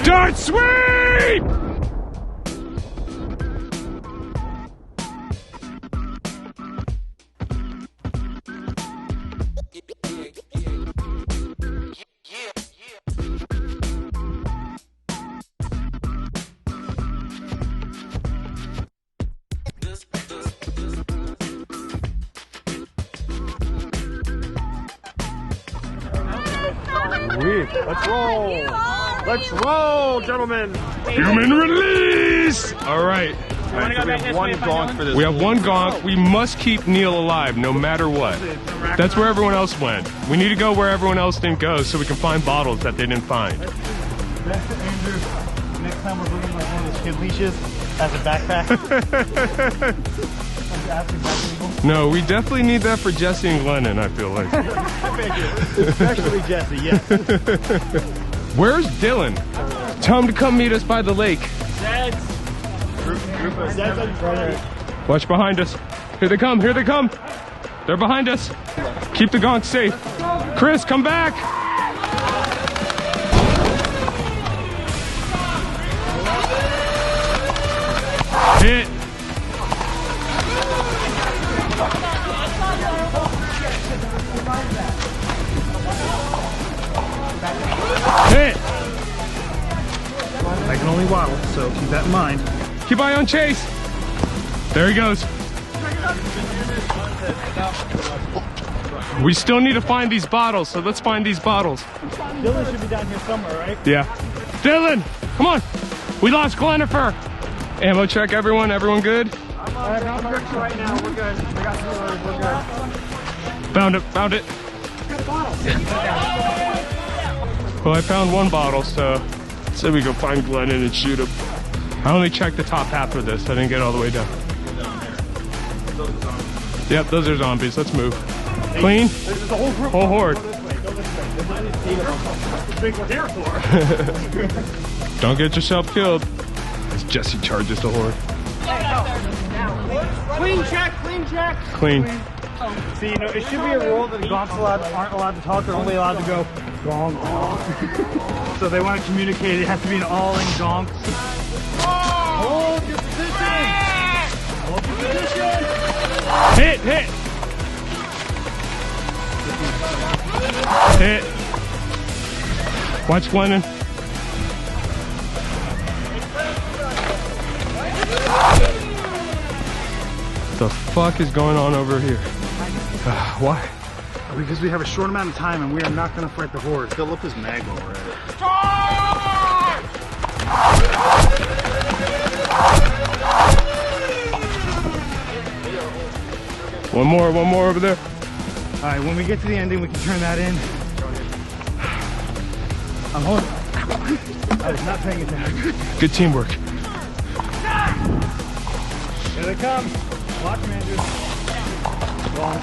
Start sweep! Let's roll. Let's roll, gentlemen. Human release! All right. We have one gonk for this. We have one gonk. We must keep Neil alive no matter what. That's where everyone else went. We need to go where everyone else didn't go so we can find bottles that they didn't find. Andrew, next time we're bringing like one of those kid leashes as a backpack. No, we definitely need that for Jesse and Glennon, I feel like. Especially Jesse, yes. Where's Dylan? Tell him to come meet us by the lake. Watch behind us. Here they come, here they come. They're behind us. Keep the gonk safe. Chris, come back. Hit. Hit. I can only waddle, so keep that in mind. Keep eye on Chase. There he goes. We still need to find these bottles, so let's find these bottles. Dylan should be down here somewhere, right? Yeah. Dylan, come on. We lost Glenifer. Ammo check, everyone. Everyone good? Right now, we're good. We got some orders, we're good. Found it, found it. Well, I found one bottle, so said we go find Glennon and shoot him. I only checked the top half of this. I didn't get all the way down. Yep, those are zombies. Let's move. Clean? There's a whole group. Whole horde. Don't get yourself killed as Jesse charges the horde. Clean check, clean check. Clean. See, you know, it should be a rule that gonks aren't allowed to talk. They're only allowed to go gonk. So they want to communicate. It has to be an all-in gonk. Hold your position. Hold your position. Hit, hit. Hit. Watch Glennon. The fuck is going on over here? Why? Because we have a short amount of time and we are not going to fight the horde. Fill up his mag already. One more over there. All right, when we get to the ending, we can turn that in. I'm holding. I was not paying attention. Good teamwork. Here they come. Watch them, Andrew. Wrong.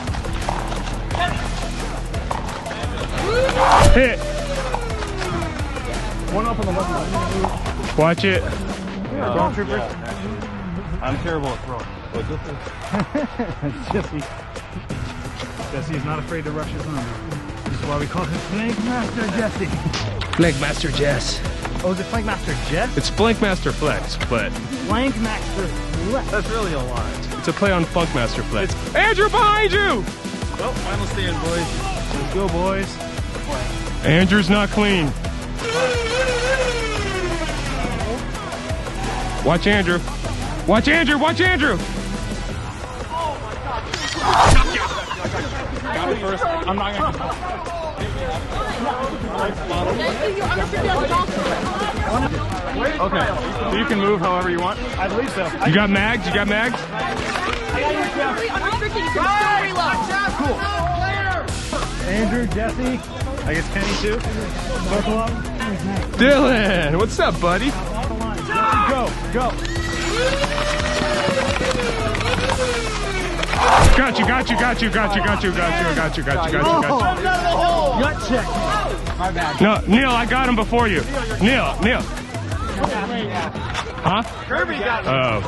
Hit. One up on the left. Watch it. Stormtroopers. I'm terrible at throwing. Jesse. Jesse is not afraid to rush his own. This is why we call him Flank Master Jesse. Flank Master Jess. Oh, is it Flank Master Jess? It's Flank Master Flex, but Flank Master Flex. That's really a lot. it's a play on Funk Master Flex. Andrew, behind you! Well, final stand, boys. Let's go, boys. Andrew's not clean. Watch Andrew. Watch Andrew, watch Andrew! Got it first. I'm not gonna. Okay, so you can move however you want. I believe so. You got mags? You got mags? Cool. Andrew, Jesse, I guess Kenny too. Circle up. Dylan, what's up, buddy? Go, go. Got you. Gut check. My bad. No, Neil, I got him before you. Neil. Huh? Kirby got it. Oh.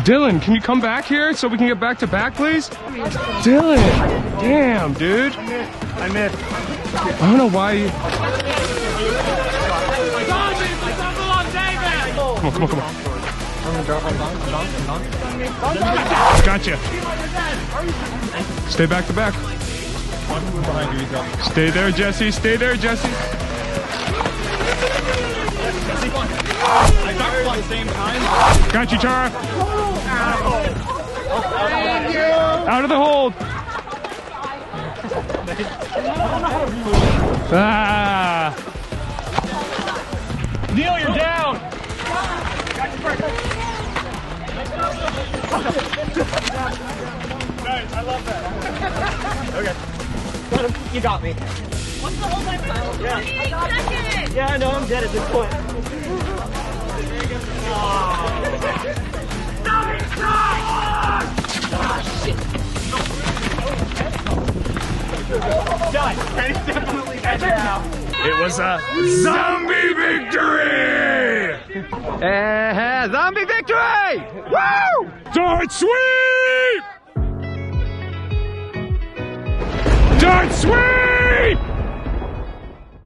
Dylan, can you come back here so we can get back to back, please? Dylan! Damn, dude. I missed. I don't know why you... Come on, come on, come on. Gotcha. Stay back to back. Stay there, Jesse. Stay there, Jesse. I ducked at the same time. Got you, Tara. Out of the hold. Ah. Neil, you're down. Nice, I love that. Okay. You got me. What's the whole time? Yeah. Second! Yeah, I know, I'm dead at this point. It was a zombie victory! Zombie victory! Woo! Dart sweep! Dart sweep!